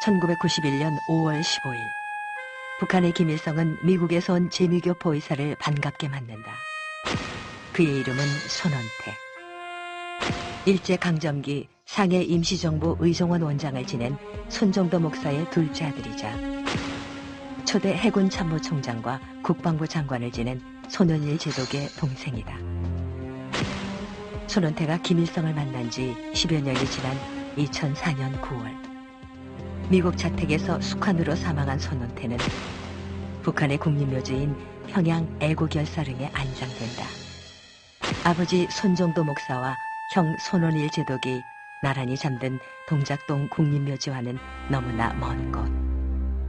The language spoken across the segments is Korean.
1991년 5월 15일 북한의 김일성은 미국에서 온 재미교 포의사를 반갑게 맞는다. 그의 이름은 손원태. 일제강점기 상해 임시정부 의정원 원장을 지낸 손정도 목사의 둘째 아들이자 초대 해군 참모총장과 국방부 장관을 지낸 손원일 제독의 동생이다. 손원태가 김일성을 만난 지 10여 년이 지난 2004년 9월 미국 자택에서 숙환으로 사망한 손원태는 북한의 국립묘지인 평양 애고결사릉에 안장된다. 아버지 손정도 목사와 형 손원일 제독이 나란히 잠든 동작동 국립묘지와는 너무나 먼 곳.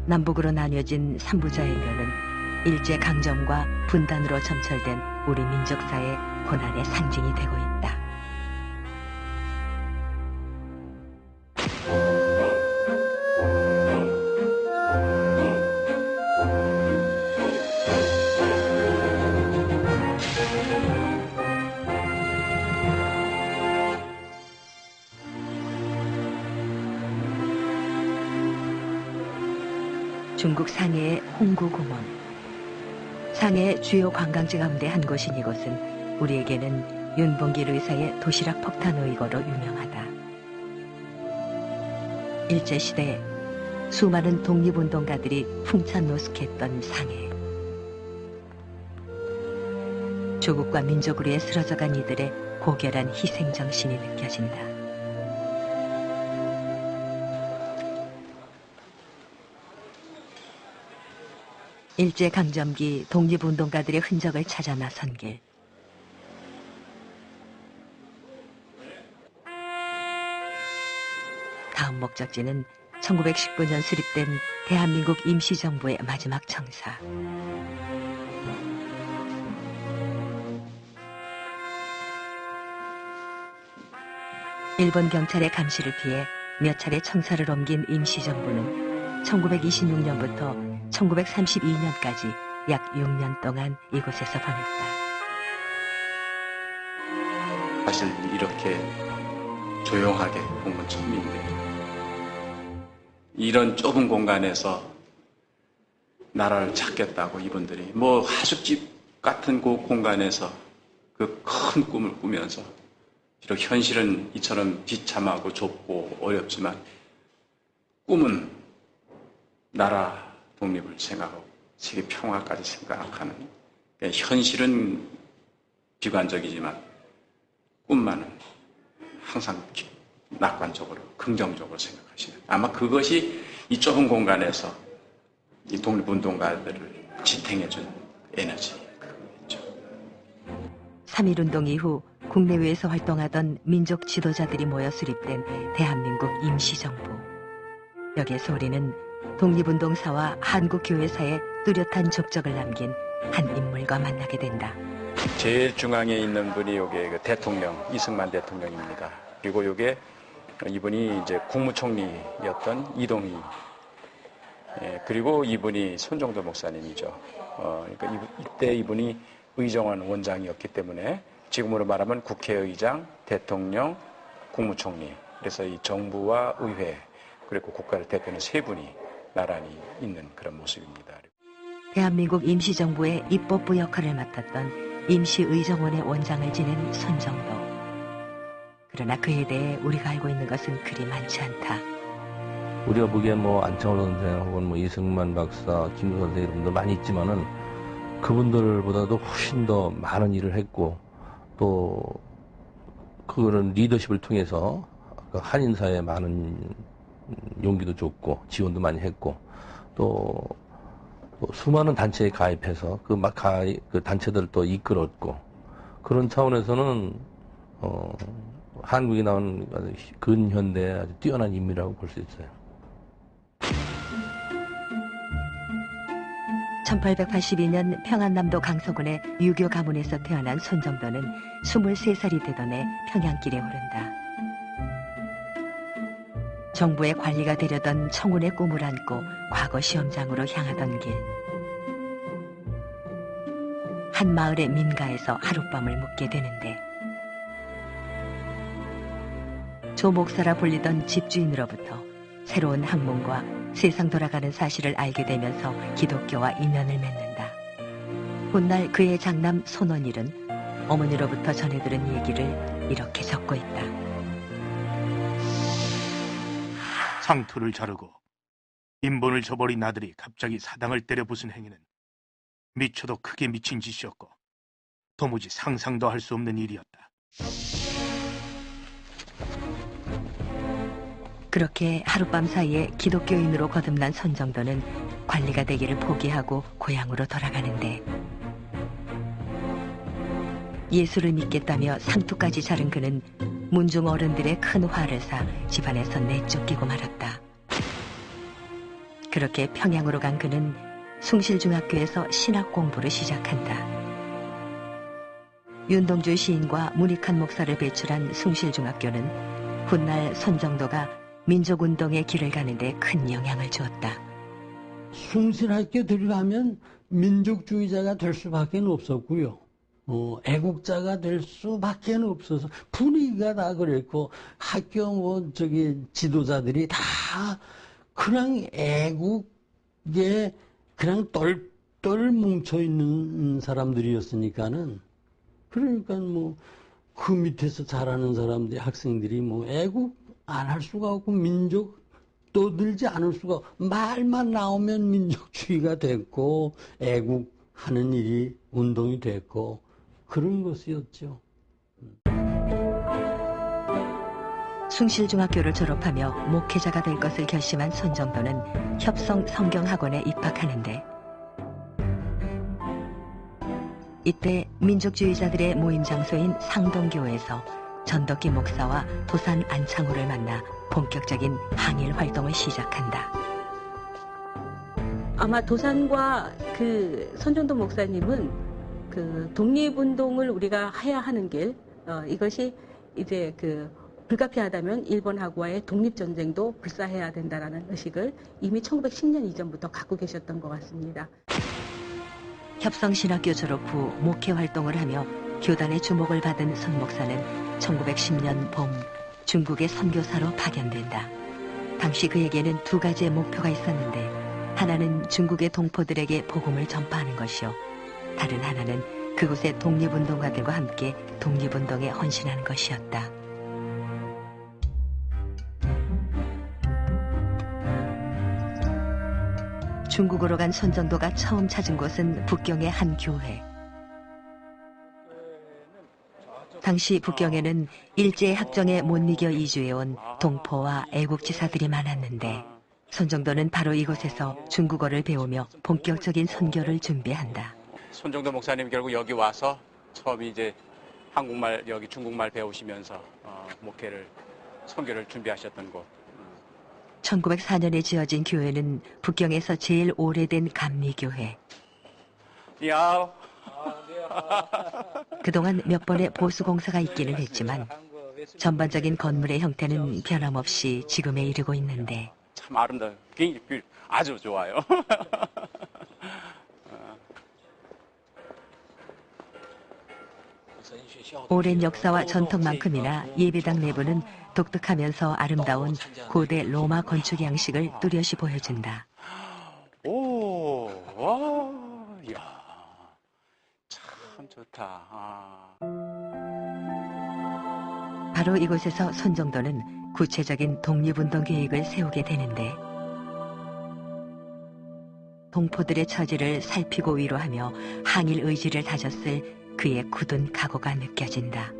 남북으로 나뉘어진 삼부자의 묘는 일제강점과 분단으로 점철된 우리 민족사의 고난의 상징이 되고 있다. 중국 상해의 홍구공원. 상해의 주요 관광지 가운데 한 곳인 이곳은 우리에게는 윤봉길 의사의 도시락 폭탄 의거로 유명하다. 일제시대에 수많은 독립운동가들이 풍찬 노숙했던 상해. 조국과 민족을 위해 쓰러져간 이들의 고결한 희생정신이 느껴진다. 일제강점기 독립운동가들의 흔적을 찾아 나선 길. 다음 목적지는 1919년 수립된 대한민국 임시정부의 마지막 청사. 일본 경찰의 감시를 피해 몇 차례 청사를 옮긴 임시정부는 1926년부터 1932년까지 약 6년 동안 이곳에서 보냈다. 사실 이렇게 조용하게 본 건 처음인데 이런 좁은 공간에서 나라를 찾겠다고 이분들이 뭐 하숙집 같은 그 공간에서 그 큰 꿈을 꾸면서 비록 현실은 이처럼 비참하고 좁고 어렵지만 꿈은 나라 독립을 생각하고 세계 평화까지 생각하는, 현실은 비관적이지만 꿈만은 항상 낙관적으로 긍정적으로 생각하시는, 아마 그것이 이 좁은 공간에서 이 독립운동가들을 지탱해준 에너지겠죠. 3.1운동 이후 국내외에서 활동하던 민족 지도자들이 모여 수립된 대한민국 임시정부. 여기에서 우리는 독립운동사와 한국교회사의 뚜렷한 족적을 남긴 한 인물과 만나게 된다. 제일 중앙에 있는 분이 요게 그 대통령, 이승만 대통령입니다. 그리고 요게 이분이 이제 국무총리였던 이동희. 그리고 이분이 손정도 목사님이죠. 그러니까 이때 이분이 의정원 원장이었기 때문에 지금으로 말하면 국회의장, 대통령, 국무총리. 그래서 이 정부와 의회, 그리고 국가를 대표하는 세 분이 나란히 있는 그런 모습입니다. 대한민국 임시정부의 입법부 역할을 맡았던 임시의정원의 원장을 지낸 손정도. 그러나 그에 대해 우리가 알고 있는 것은 그리 많지 않다. 우리가 보기엔 뭐 안창호 선생 혹은 뭐 이승만 박사, 김 선생 이런 분들 많이 있지만은 그분들보다도 훨씬 더 많은 일을 했고 또 그런 리더십을 통해서 한인사회에 많은 용기도 줬고 지원도 많이 했고 또 수많은 단체에 가입해서 그 단체들을 또 이끌었고 그런 차원에서는 한국이 나온 근현대의 아주 뛰어난 인물이라고 볼 수 있어요. 1882년 평안남도 강서군의 유교 가문에서 태어난 손정도는 23살이 되던 해 평양길에 오른다. 정부의 관리가 되려던 청운의 꿈을 안고 과거 시험장으로 향하던 길. 한 마을의 민가에서 하룻밤을 묵게 되는데 조 목사라 불리던 집주인으로부터 새로운 학문과 세상 돌아가는 사실을 알게 되면서 기독교와 인연을 맺는다. 훗날 그의 장남 손원일은 어머니로부터 전해 들은 얘기를 이렇게 적고 있다. 상투를 자르고 인본을 저버린 아들이 갑자기 사당을 때려 부순 행위는 미쳐도 크게 미친 짓이었고 도무지 상상도 할 수 없는 일이었다. 그렇게 하룻밤 사이에 기독교인으로 거듭난 선정도는 관리가 되기를 포기하고 고향으로 돌아가는데 예수를 믿겠다며 상투까지 자른 그는 문중 어른들의 큰 화를 사 집안에서 내쫓기고 말았다. 그렇게 평양으로 간 그는 숭실중학교에서 신학 공부를 시작한다. 윤동주 시인과 문익한 목사를 배출한 숭실중학교는 훗날 선정도가 민족운동의 길을 가는데 큰 영향을 주었다. 숭실학교 들어가면 민족주의자가 될 수밖에 없었고요. 애국자가 될 수밖에 없어서 분위기가 다 그랬고 학교 지도자들이 다 그냥 애국에 그냥 똘똘 뭉쳐 있는 사람들이었으니까는 그러니까 그 밑에서 자라는 사람들이 학생들이 애국 안 할 수가 없고 민족 떠들지 않을 수가 없고 말만 나오면 민족주의가 됐고 애국하는 일이 운동이 됐고 그런 것이었죠. 숭실중학교를 졸업하며 목회자가 될 것을 결심한 손정도는 협성 성경학원에 입학하는데 이때 민족주의자들의 모임 장소인 상동교에서 전덕기 목사와 도산 안창호를 만나 본격적인 항일 활동을 시작한다. 아마 도산과 그 손정도 목사님은 그 독립운동을 우리가 해야 하는 길, 이것이 이제 그 불가피하다면 일본하고의 독립전쟁도 불사해야 된다라는 의식을 이미 1910년 이전부터 갖고 계셨던 것 같습니다. 협성신학교 졸업 후 목회 활동을 하며 교단의 주목을 받은 손 목사는 1910년 봄 중국의 선교사로 파견된다. 당시 그에게는 두 가지의 목표가 있었는데 하나는 중국의 동포들에게 복음을 전파하는 것이요. 다른 하나는 그곳의 독립운동가들과 함께 독립운동에 헌신하는 것이었다. 중국으로 간 손정도가 처음 찾은 곳은 북경의 한 교회. 당시 북경에는 일제학정에 못 이겨 이주해온 동포와 애국지사들이 많았는데 손정도는 바로 이곳에서 중국어를 배우며 본격적인 선교를 준비한다. 손정도 목사님 결국 여기 와서 처음 이제 한국말, 여기 중국말 배우시면서 선교를 준비하셨던 곳. 1904년에 지어진 교회는 북경에서 제일 오래된 감리교회. 야오. 그동안 몇 번의 보수공사가 있기는 했지만 전반적인 건물의 형태는 변함없이 지금에 이르고 있는데 참 아름다워요. 굉장히 아주 좋아요. 오랜 역사와 전통만큼이나 예배당 내부는 독특하면서 아름다운 고대 로마 건축 양식을 뚜렷이 보여준다. 오, 와, 이야, 참 좋다. 바로 이곳에서 손정도는 구체적인 독립운동 계획을 세우게 되는데 동포들의 처지를 살피고 위로하며 항일 의지를 다졌을 그의 굳은 각오가 느껴진다.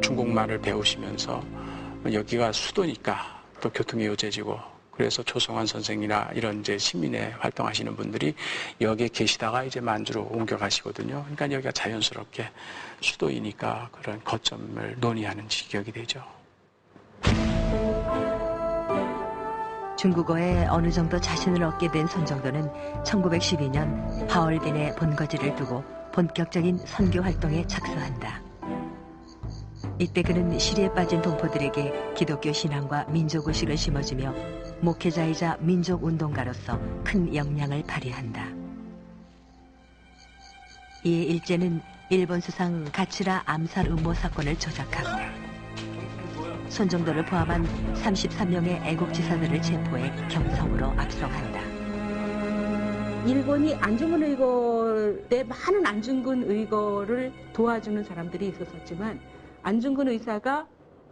중국말을 배우시면서 여기가 수도니까 또 교통이 요제지고 그래서 조성환 선생이나 이런 이제 시민회 활동하시는 분들이 여기에 계시다가 이제 만주로 옮겨가시거든요. 그러니까 여기가 자연스럽게 수도이니까 그런 거점을 논의하는 지경이 되죠. 중국어에 어느 정도 자신을 얻게 된 손정도는 1912년 하얼빈에 본거지를 두고 본격적인 선교 활동에 착수한다. 이때 그는 시리에 빠진 동포들에게 기독교 신앙과 민족의식을 심어주며 목회자이자 민족운동가로서 큰 역량을 발휘한다. 이에 일제는 일본 수상 가츠라 암살 음모 사건을 조작하고 손정도를 포함한 33명의 애국지사들을 체포해 경성으로 압송한다. 일본이 안중근 의거 때 많은 안중근 의거를 도와주는 사람들이 있었지만 안중근 의사가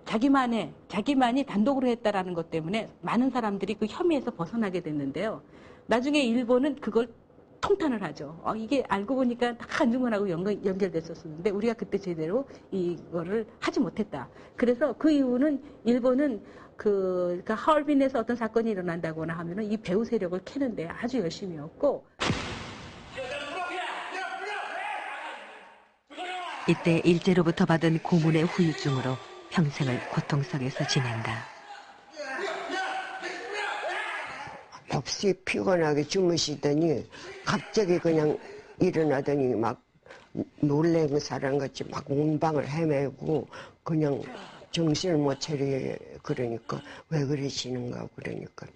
자기만이 단독으로 했다라는 것 때문에 많은 사람들이 그 혐의에서 벗어나게 됐는데요. 나중에 일본은 그걸 통탄을 하죠. 이게 알고 보니까 다 안중근하고 연결됐었는데 우리가 그때 제대로 이거를 하지 못했다. 그래서 그 이후는 일본은 그러니까 하얼빈에서 어떤 사건이 일어난다거나 하면은 이 배후 세력을 캐는데 아주 열심히였고. 이때 일제로부터 받은 고문의 후유증으로 평생을 고통 속에서 지낸다. 몹시 피곤하게 주무시더니 갑자기 그냥 일어나더니 막 놀래는 사람같이 막 문방을 헤매고 그냥 정신을 못 차려. 그러니까 왜 그러시는가 그러니까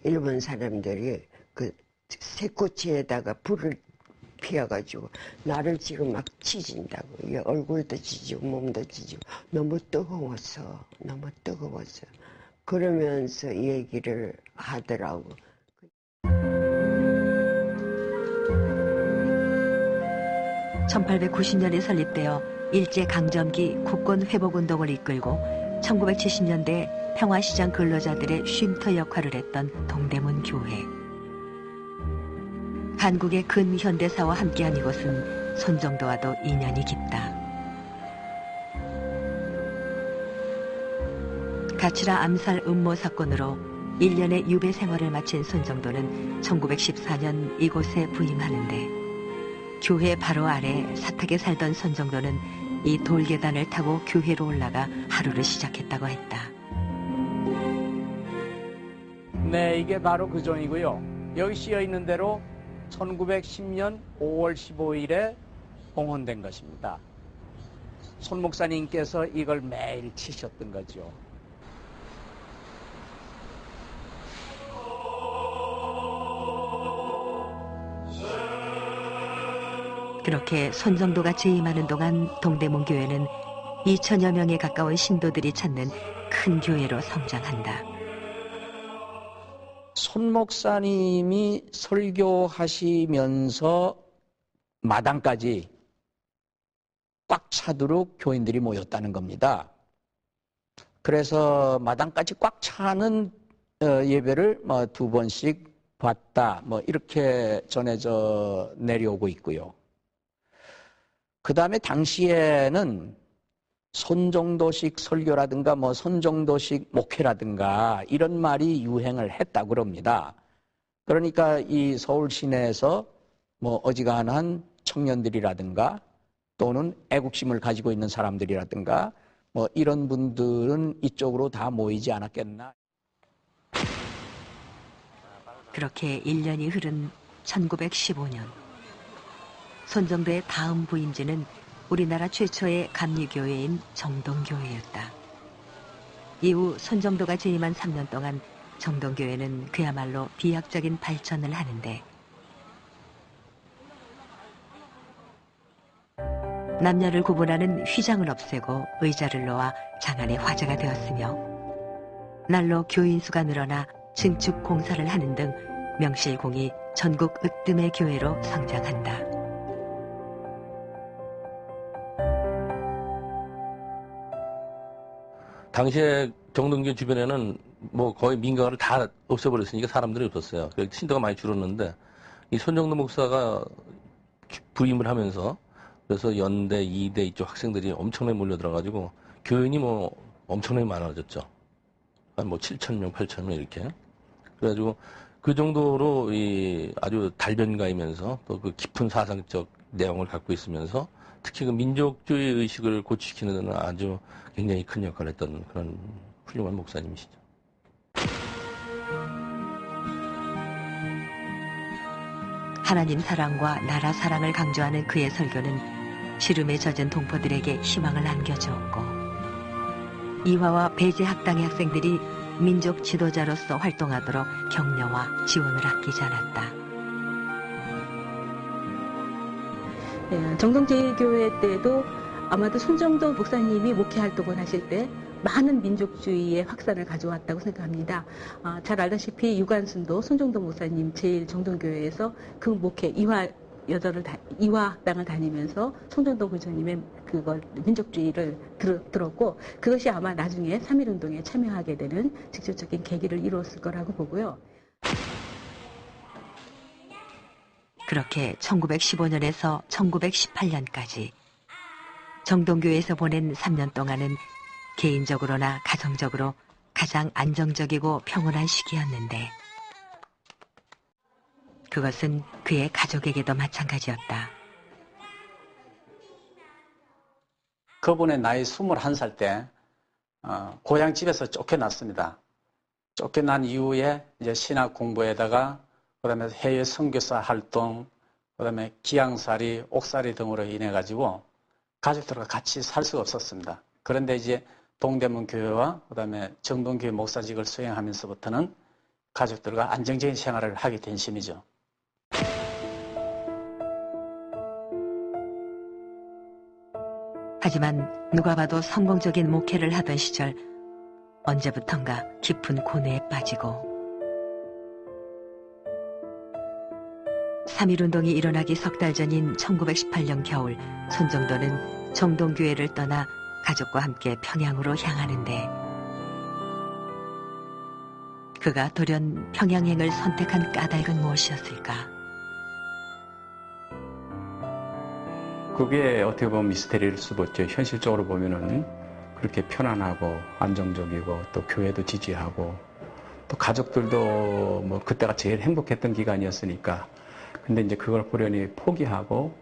일본 사람들이 그 새꼬치에다가 불을 피워가지고 나를 지금 막 치진다고. 얼굴도 지지고 몸도 지지고 너무 뜨거워서 그러면서 얘기를 하더라고. 1890년에 설립되어 일제강점기 국권회복운동을 이끌고 1970년대 평화시장 근로자들의 쉼터 역할을 했던 동대문 교회. 한국의 근현대사와 함께한 이곳은 손정도와도 인연이 깊다. 가치라 암살 음모 사건으로 1년의 유배 생활을 마친 손정도는 1914년 이곳에 부임하는데 교회 바로 아래 사택에 살던 손정도는 이 돌계단을 타고 교회로 올라가 하루를 시작했다고 했다. 네, 이게 바로 그 종이고요. 여기 씌어 있는 대로 1910년 5월 15일에 봉헌된 것입니다. 손 목사님께서 이걸 매일 치셨던 거죠. 그렇게 손정도가 재임하는 동안 동대문 교회는 2천여 명에 가까운 신도들이 찾는 큰 교회로 성장한다. 손 목사님이 설교하시면서 마당까지 꽉 차도록 교인들이 모였다는 겁니다. 그래서 마당까지 꽉 차는 예배를 두 번씩 봤다, 이렇게 전해져 내려오고 있고요. 그 다음에 당시에는 손정도식 설교라든가 손정도식 목회라든가 이런 말이 유행을 했다고 그럽니다. 그러니까 이 서울 시내에서 어지간한 청년들이라든가 또는 애국심을 가지고 있는 사람들이라든가 이런 분들은 이쪽으로 다 모이지 않았겠나. 그렇게 1년이 흐른 1915년. 손정도의 다음 부임지는 우리나라 최초의 감리교회인 정동교회였다. 이후 손정도가 재임한 3년 동안 정동교회는 그야말로 비약적인 발전을 하는데 남녀를 구분하는 휘장을 없애고 의자를 놓아 장안의 화제가 되었으며 날로 교인 수가 늘어나 증축 공사를 하는 등 명실공히 전국 으뜸의 교회로 성장한다. 당시에 정동교 주변에는 거의 민가를 다 없애버렸으니까 사람들이 없었어요. 그래서 신도가 많이 줄었는데 이 손정도 목사가 부임을 하면서 그래서 연대, 이대 이쪽 학생들이 엄청나게 몰려들어가지고 교인이 엄청나게 많아졌죠. 한 7,000명, 8,000명 이렇게. 그래가지고 그 정도로 아주 달변가이면서 또 그 깊은 사상적 내용을 갖고 있으면서 특히 그 민족주의 의식을 고취시키는 데는 아주 굉장히 큰 역할을 했던 그런 훌륭한 목사님이시죠. 하나님 사랑과 나라 사랑을 강조하는 그의 설교는 시름에 젖은 동포들에게 희망을 안겨주었고 이화와 배제 학당의 학생들이 민족 지도자로서 활동하도록 격려와 지원을 아끼지 않았다. 정동제일교회 때도 아마도 손정도 목사님이 목회 활동을 하실 때 많은 민족주의의 확산을 가져왔다고 생각합니다. 잘 알다시피 유관순도 손정도 목사님 제1정동교회에서 그 목회 이화학당을 다니면서 손정도 교수님의 그걸 민족주의를 들었고 그것이 아마 나중에 3.1운동에 참여하게 되는 직접적인 계기를 이루었을 거라고 보고요. 그렇게 1915년에서 1918년까지 정동교회에서 보낸 3년 동안은 개인적으로나 가정적으로 가장 안정적이고 평온한 시기였는데 그것은 그의 가족에게도 마찬가지였다. 그분의 나이 21살 때 고향 집에서 쫓겨났습니다. 쫓겨난 이후에 이제 신학 공부에다가 그다음에 해외 선교사 활동, 그다음에 기양살이, 옥살이 등으로 인해 가지고 가족들과 같이 살 수가 없었습니다. 그런데 이제 동대문 교회와 그다음에 정동교회 목사직을 수행하면서부터는 가족들과 안정적인 생활을 하게 된 셈이죠. 하지만 누가 봐도 성공적인 목회를 하던 시절 언제부턴가 깊은 고뇌에 빠지고 3.1운동이 일어나기 석 달 전인 1918년 겨울 손정도는 정동교회를 떠나 가족과 함께 평양으로 향하는데 그가 돌연 평양행을 선택한 까닭은 무엇이었을까? 그게 어떻게 보면 미스테리일 수도 있죠. 현실적으로 보면은 그렇게 편안하고 안정적이고 또 교회도 지지하고 또 가족들도 뭐 그때가 제일 행복했던 기간이었으니까 근데 이제 그걸 보려니 포기하고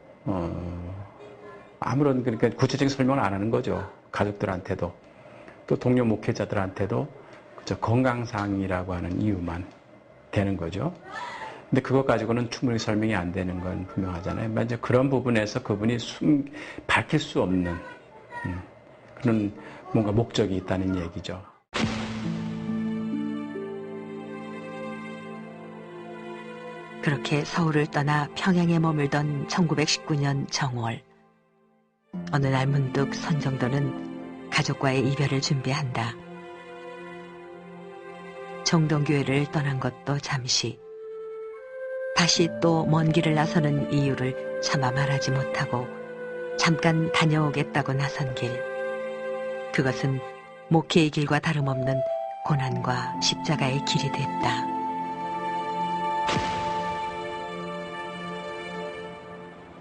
아무런 그러니까 구체적인 설명을 안 하는 거죠. 가족들한테도 또 동료 목회자들한테도 그저 건강상이라고 하는 이유만 되는 거죠. 근데 그것 가지고는 충분히 설명이 안 되는 건 분명하잖아요. 이제 그런 부분에서 그분이 밝힐 수 없는 그런 뭔가 목적이 있다는 얘기죠. 그렇게 서울을 떠나 평양에 머물던 1919년 정월 어느 날 문득 손정도는 가족과의 이별을 준비한다. 정동교회를 떠난 것도 잠시 다시 또 먼 길을 나서는 이유를 차마 말하지 못하고 잠깐 다녀오겠다고 나선 길. 그것은 목회의 길과 다름없는 고난과 십자가의 길이 됐다.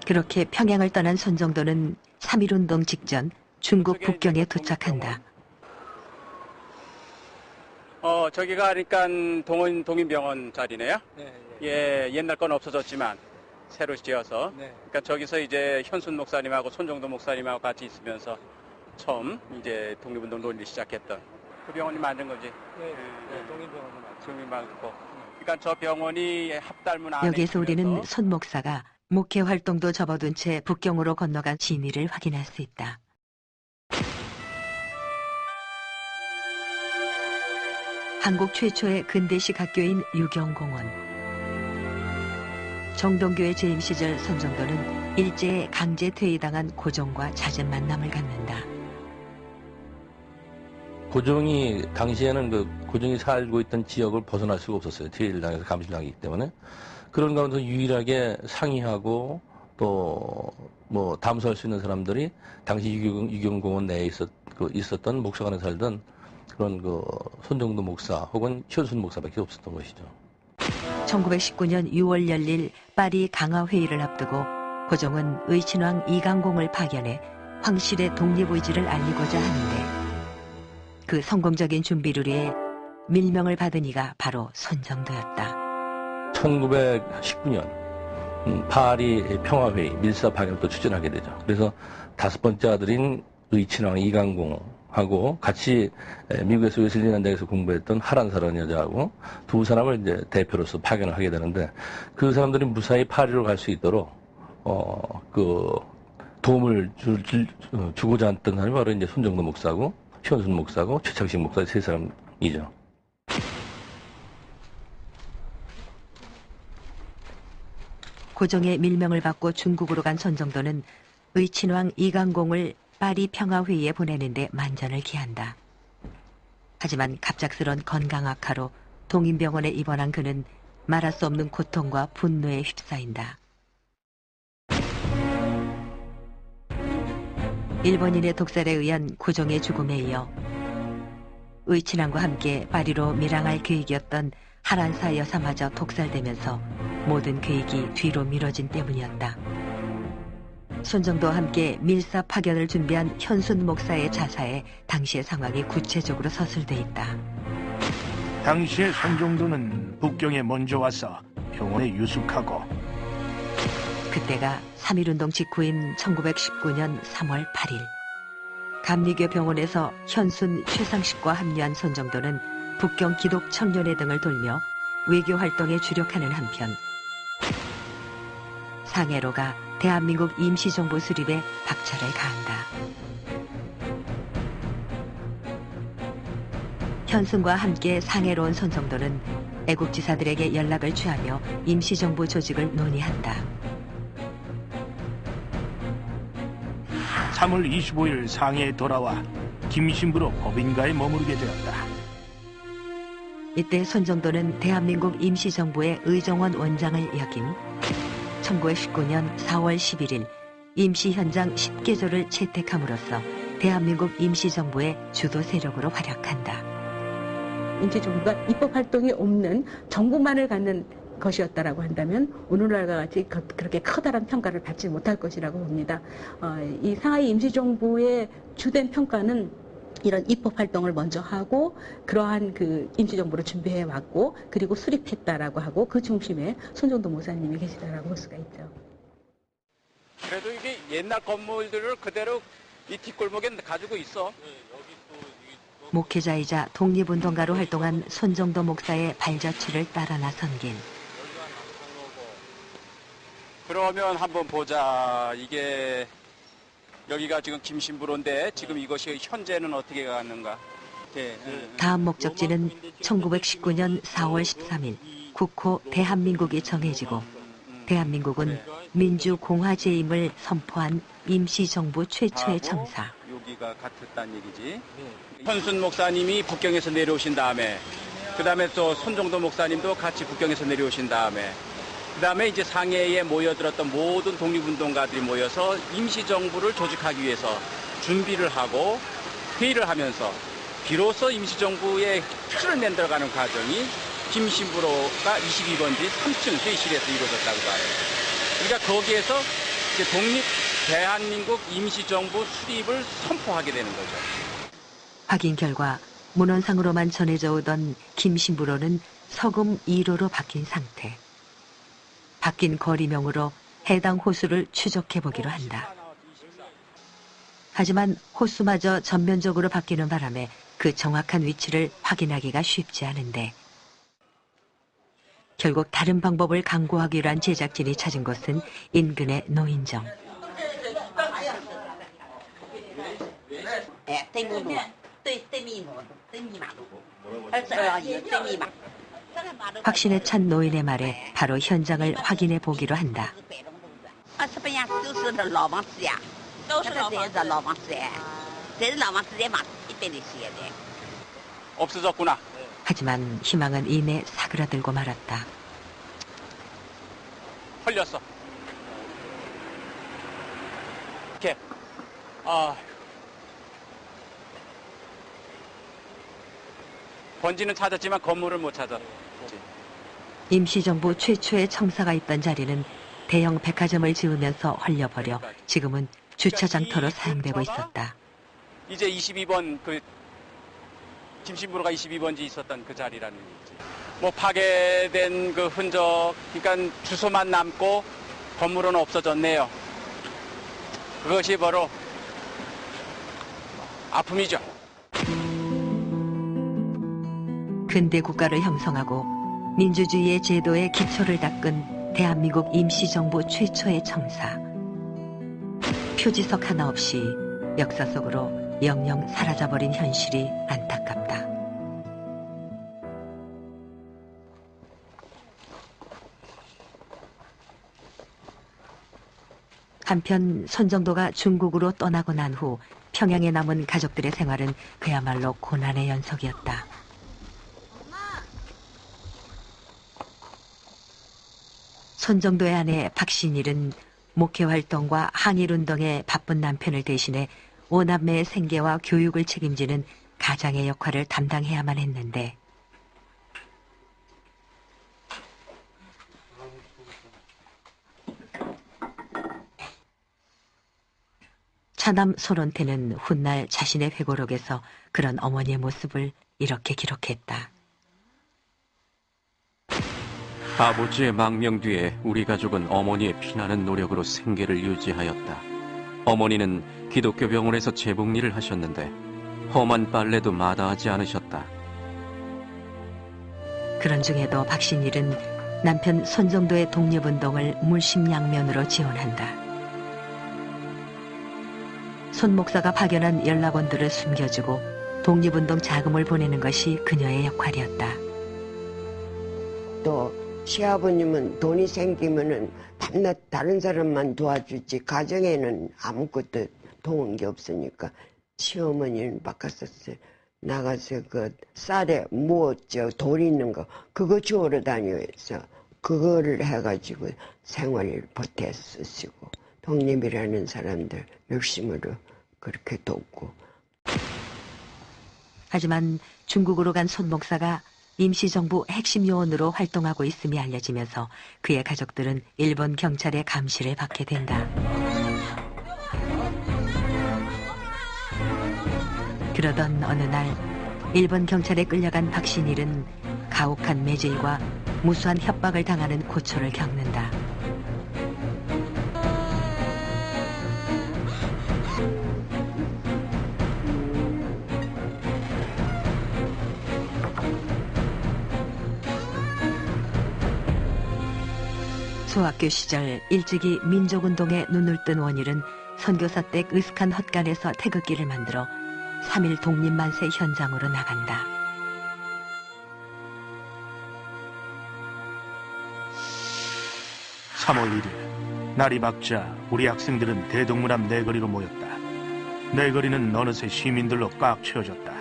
그렇게 평양을 떠난 손정도는 3.1운동 직전 중국 북경에 도착한다. 저기가 그러니까 동인병원 자리네요. 네, 예, 옛날 건 없어졌지만 새로 지어서. 네. 그러니까 저기서 이제 현순 목사님하고 손정도 목사님하고 같이 있으면서 처음 이제 독립운동 논의를 시작했던 그 병원이 만든 거지. 네, 동인병원이 맞죠. 동인 많고. 그러니까 저 병원이 합달문 안에 여기에서 우리는 있으면서 손 목사가 목회 활동도 접어둔 채 북경으로 건너간 진위를 확인할 수 있다. 한국 최초의 근대식 학교인 유경공원. 정동교회 재임 시절 손정도는 일제에 강제 퇴위당한 고종과 잦은 만남을 갖는다. 고종이 당시에는 고종이 살고 있던 지역을 벗어날 수가 없었어요. 퇴위를 감시당하기 때문에. 그런 가운데 유일하게 상의하고 또 뭐 담소할 수 있는 사람들이 당시 유경공원 내에 있었던 목사관에 살던 그런 손정도 목사 혹은 현순 목사밖에 없었던 것이죠. 1919년 6월 열릴 파리 강화회의를 앞두고 고종은 의친왕 이강공을 파견해 황실의 독립의지를 알리고자 하는데 그 성공적인 준비를 위해 밀명을 받은 이가 바로 손정도였다. 1919년 파리 평화회의 밀사 파견을 또 추진하게 되죠. 그래서 5번째 아들인 의친왕 이강공하고 같이 미국에서 웨슬리안 대학에서 공부했던 하란사라는 여자하고 두 사람을 이제 대표로서 파견을 하게 되는데 그 사람들이 무사히 파리로 갈 수 있도록 도움을 주고자 했던 사람이 바로 이제 손정도 목사고 현순 목사고 최창식 목사 세 사람이죠. 고종의 밀명을 받고 중국으로 간 손정도는 의친왕 이강공을 파리 평화회의에 보내는데 만전을 기한다. 하지만 갑작스런 건강 악화로 동인병원에 입원한 그는 말할 수 없는 고통과 분노에 휩싸인다. 일본인의 독살에 의한 고종의 죽음에 이어 의친왕과 함께 파리로 밀항할 계획이었던 하란사 여사마저 독살되면서 모든 계획이 뒤로 미뤄진 때문이었다. 손정도와 함께 밀사 파견을 준비한 현순 목사의 자사에 당시의 상황이 구체적으로 서술돼 있다. 당시에 손정도는 북경에 먼저 와서 병원에 유숙하고 그때가 3.1운동 직후인 1919년 3월 8일 감리교 병원에서 현순 최상식과 합류한 손정도는 북경 기독 청년회 등을 돌며 외교 활동에 주력하는 한편 상해로가 대한민국 임시정부 수립에 박차를 가한다. 현순과 함께 상해로 온 손정도는 애국지사들에게 연락을 취하며 임시정부 조직을 논의한다. 3월 25일 상해에 돌아와 김신부로 법인가에 머무르게 되었다. 이때 손정도는 대한민국 임시정부의 의정원 원장을 역임 1919년 4월 11일 임시현장 10개조를 채택함으로써 대한민국 임시정부의 주도 세력으로 활약한다. 임시정부가 입법활동이 없는 정부만을 갖는 것이었다라고 한다면 오늘날과 같이 그렇게 커다란 평가를 받지 못할 것이라고 봅니다. 이 상하이 임시정부의 주된 평가는 이런 입법활동을 먼저 하고 그러한 그 임시정부를 준비해 왔고 그리고 수립했다라고 하고 그 중심에 손정도 목사님이 계시다라고 볼 수가 있죠. 그래도 이게 옛날 건물들을 그대로 이 뒷골목에 가지고 있어. 목회자이자 독립운동가로 활동한 손정도 목사의 발자취를 따라 나선 길. 그러면 한번 보자. 이게 여기가 지금 김신부로인데 지금 이것이 현재는 어떻게 가는가? 네. 다음 목적지는 1919년 4월 13일 국호 대한민국이 정해지고 대한민국은 민주공화 제임을 선포한 임시정부 최초의 청사. 여기가 같았다는 얘기지. 현순 목사님이 북경에서 내려오신 다음에 그다음에 또 손정도 목사님도 같이 북경에서 내려오신 다음에 그다음에 이제 상해에 모여들었던 모든 독립운동가들이 모여서 임시정부를 조직하기 위해서 준비를 하고 회의를 하면서 비로소 임시정부의 틀을 만들어가는 과정이 김신부로가 22번지 3층 회의실에서 이루어졌다고 봐요. 그러니까 거기에서 이제 독립 대한민국 임시정부 수립을 선포하게 되는 거죠. 확인 결과 문헌상으로만 전해져 오던 김신부로는 서금 1호로 바뀐 상태. 바뀐 거리명으로 해당 호수를 추적해보기로 한다. 하지만 호수마저 전면적으로 바뀌는 바람에 그 정확한 위치를 확인하기가 쉽지 않은데 결국 다른 방법을 강구하기로 한 제작진이 찾은 곳은 인근의 노인정. 확신에 찬 노인의 말에 바로 현장을 확인해 보기로 한다. 없어졌구나. 하지만 희망은 이내 사그라들고 말았다. 헐렸어. 이렇게. 번지는 찾았지만 건물을 못 찾아. 임시정부 최초의 청사가 있던 자리는 대형 백화점을 지으면서 헐려버려 지금은 주차장터로 사용되고 있었다. 이제 22번 그 김신부로가 22번지 있었던 그 자리라는 얘기지. 뭐 파괴된 그 흔적, 그러니까 주소만 남고 건물은 없어졌네요. 그것이 바로 아픔이죠. 근대 국가를 형성하고 민주주의의 제도의 기초를 닦은 대한민국 임시정부 최초의 청사. 표지석 하나 없이 역사 속으로 영영 사라져버린 현실이 안타깝다. 한편 손정도가 중국으로 떠나고 난 후 평양에 남은 가족들의 생활은 그야말로 고난의 연속이었다. 손정도의 아내 박신일은 목회활동과 항일운동에 바쁜 남편을 대신해 오남매의 생계와 교육을 책임지는 가장의 역할을 담당해야만 했는데 차남 손원태는 훗날 자신의 회고록에서 그런 어머니의 모습을 이렇게 기록했다. 아버지의 망명 뒤에 우리 가족은 어머니의 피나는 노력으로 생계를 유지하였다. 어머니는 기독교 병원에서 재봉일을 하셨는데 험한 빨래도 마다하지 않으셨다. 그런 중에도 박신일은 남편 손정도의 독립운동을 물심양면으로 지원한다. 손 목사가 파견한 연락원들을 숨겨주고 독립운동 자금을 보내는 것이 그녀의 역할이었다. 또 시아버님은 돈이 생기면은 밤낮 다른 사람만 도와주지 가정에는 아무것도 도운 게 없으니까 시어머니는 바깥에서 나가서 그 쌀에 돌 있는 거 그거 주우러 다녀서 그거를 해가지고 생활을 버텨 쓰시고 독립이라는 사람들 열심으로 그렇게 돕고. 하지만 중국으로 간 손 목사가 임시정부 핵심 요원으로 활동하고 있음이 알려지면서 그의 가족들은 일본 경찰의 감시를 받게 된다. 그러던 어느 날 일본 경찰에 끌려간 박신일은 가혹한 매질과 무수한 협박을 당하는 고초를 겪는다. 소학교 시절 일찍이 민족운동에 눈을 뜬 원일은 선교사 댁 으슥한 헛간에서 태극기를 만들어 3.1 독립만세 현장으로 나간다. (3월 1일) 날이 밝자 우리 학생들은 대동문 앞 내거리로 모였다. 내거리는 어느새 시민들로 꽉 채워졌다.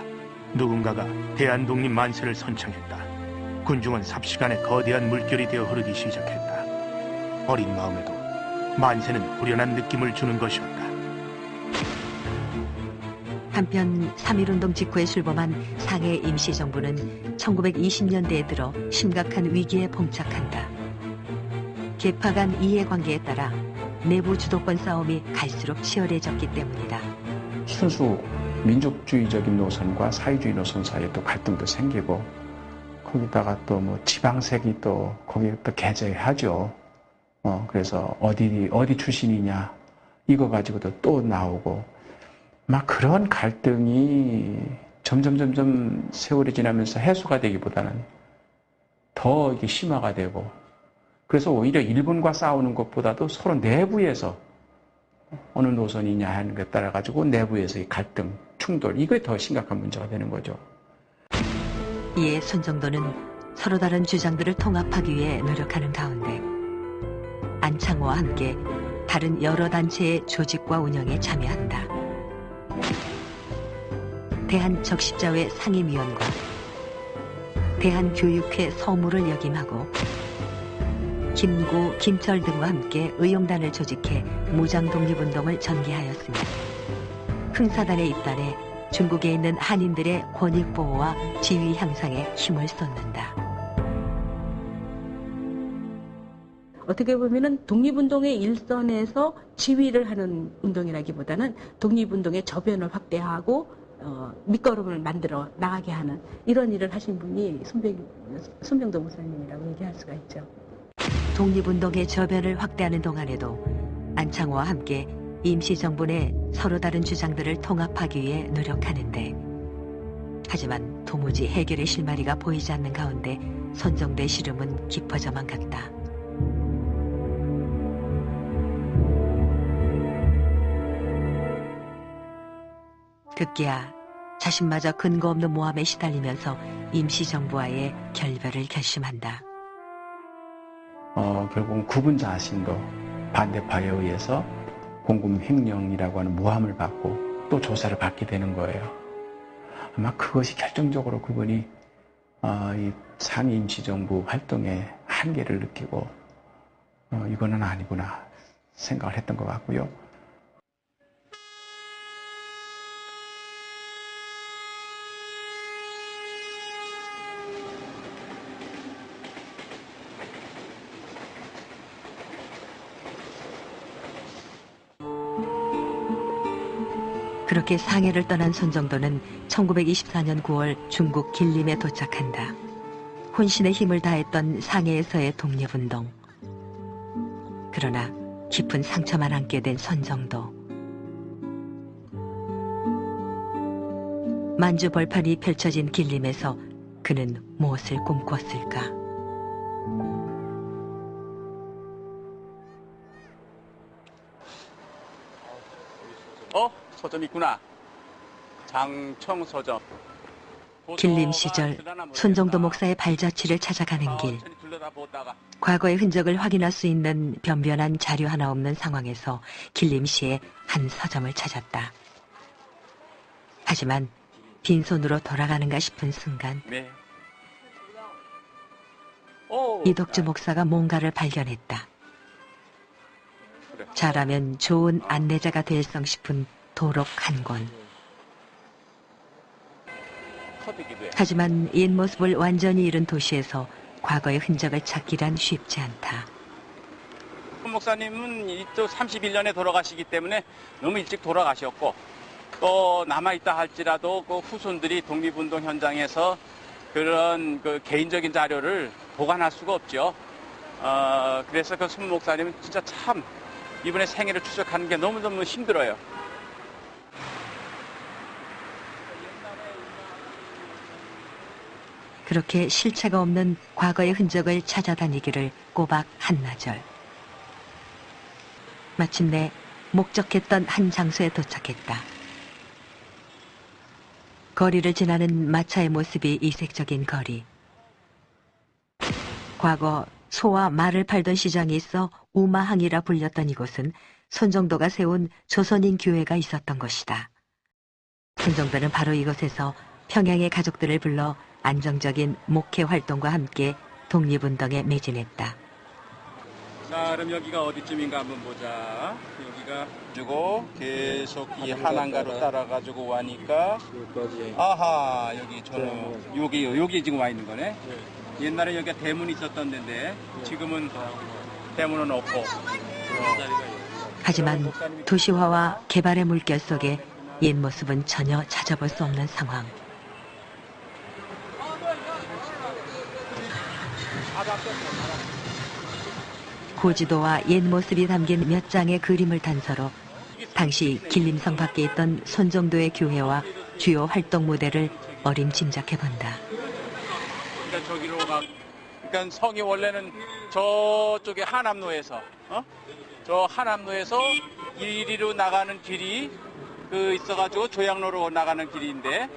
누군가가 대한독립 만세를 선창했다. 군중은 삽시간에 거대한 물결이 되어 흐르기 시작했다. 어린 마음에도 만세는 후련한 느낌을 주는 것이었다. 한편 3.1운동 직후에 출범한 상해 임시정부는 1920년대에 들어 심각한 위기에 봉착한다. 계파 간 이해관계에 따라 내부 주도권 싸움이 갈수록 치열해졌기 때문이다. 순수 민족주의적인 노선과 사회주의 노선 사이에 또 갈등도 생기고 거기다가 또 뭐 지방색이 또 거기에 또 개재하죠. 그래서 어디 출신이냐 이거 가지고도 또 나오고 막 그런 갈등이 점점 세월이 지나면서 해소가 되기보다는 더 이게 심화가 되고 그래서 오히려 일본과 싸우는 것보다도 서로 내부에서 어느 노선이냐 하는 것에 따라 가지고 내부에서의 갈등, 충돌 이게 더 심각한 문제가 되는 거죠. 이에 손정도는 서로 다른 주장들을 통합하기 위해 노력하는 가운데 안창호와 함께 다른 여러 단체의 조직과 운영에 참여한다. 대한적십자회 상임위원과 대한교육회 서무를 역임하고 김구, 김철 등과 함께 의용단을 조직해 무장독립운동을 전개하였으며 흥사단에 입단해 중국에 있는 한인들의 권익보호와 지위 향상에 힘을 쏟는다. 어떻게 보면은 독립운동의 일선에서 지휘를 하는 운동이라기보다는 독립운동의 저변을 확대하고 밑거름을 만들어 나가게 하는 이런 일을 하신 분이 손병도 목사님이라고 얘기할 수가 있죠. 독립운동의 저변을 확대하는 동안에도 안창호와 함께 임시정부 내 서로 다른 주장들을 통합하기 위해 노력하는데 하지만 도무지 해결의 실마리가 보이지 않는 가운데 손정도의 시름은 깊어져만 갔다. 급기야 자신마저 근거 없는 모함에 시달리면서 임시정부와의 결별을 결심한다. 결국은 그분 자신도 반대파에 의해서 공금 횡령이라고 하는 모함을 받고 또 조사를 받게 되는 거예요. 아마 그것이 결정적으로 그분이 이 상위 임시정부 활동의 한계를 느끼고 이거는 아니구나 생각을 했던 것 같고요. 그렇게 상해를 떠난 손정도는 1924년 9월 중국 길림에 도착한다. 혼신의 힘을 다했던 상해에서의 독립운동. 그러나 깊은 상처만 안게 된 손정도. 만주 벌판이 펼쳐진 길림에서 그는 무엇을 꿈꿨을까? 서점 있구나. 장청 서점. 길림 시절 손정도 목사의 발자취를 찾아가는 길. 과거의 흔적을 확인할 수 있는 변변한 자료 하나 없는 상황에서 길림시의 한 서점을 찾았다. 하지만 빈손으로 돌아가는가 싶은 순간 이덕주 목사가 뭔가를 발견했다. 잘하면 좋은 안내자가 될성 싶은 도록 한 권. 하지만 옛 모습을 완전히 잃은 도시에서 과거의 흔적을 찾기란 쉽지 않다. 손 목사님은 또 31년에 돌아가시기 때문에 너무 일찍 돌아가셨고 또 남아있다 할지라도 그 후손들이 독립운동 현장에서 그런 그 개인적인 자료를 보관할 수가 없죠. 그래서 그 손 목사님은 진짜 참 이번에 생애를 추적하는 게 너무너무 힘들어요. 그렇게 실체가 없는 과거의 흔적을 찾아다니기를 꼬박 한나절. 마침내 목적했던 한 장소에 도착했다. 거리를 지나는 마차의 모습이 이색적인 거리. 과거 소와 말을 팔던 시장이 있어 우마항이라 불렸던 이곳은 손정도가 세운 조선인 교회가 있었던 것이다. 손정도는 바로 이곳에서 평양의 가족들을 불러 안정적인 목회 활동과 함께 독립운동에 매진했다. 자, 그럼 여기가 어디쯤인가 한번 보자. 여기가 주고 계속 이 한안가로 따라가지고 와니까 아하, 여기 저는 여기 지금 와 있는 거네. 옛날에 여기가 대문이 있었던 데인데 지금은 대문은 없고. 하지만 도시화와 개발의 물결 속에 옛 모습은 전혀 찾아볼 수 없는 상황. 고지도와 옛 모습이 담긴 몇 장의 그림을 단서로 당시 길림성 밖에 있던 손정도의 교회와 주요 활동 무대를 어림짐작해본다. 그러니까 저기로 그러니까 성이 원래는 저쪽에 하남로에서 저 하남로에서 이리로 나가는 길이 그 있어가지고 조양로로 나가는 길인데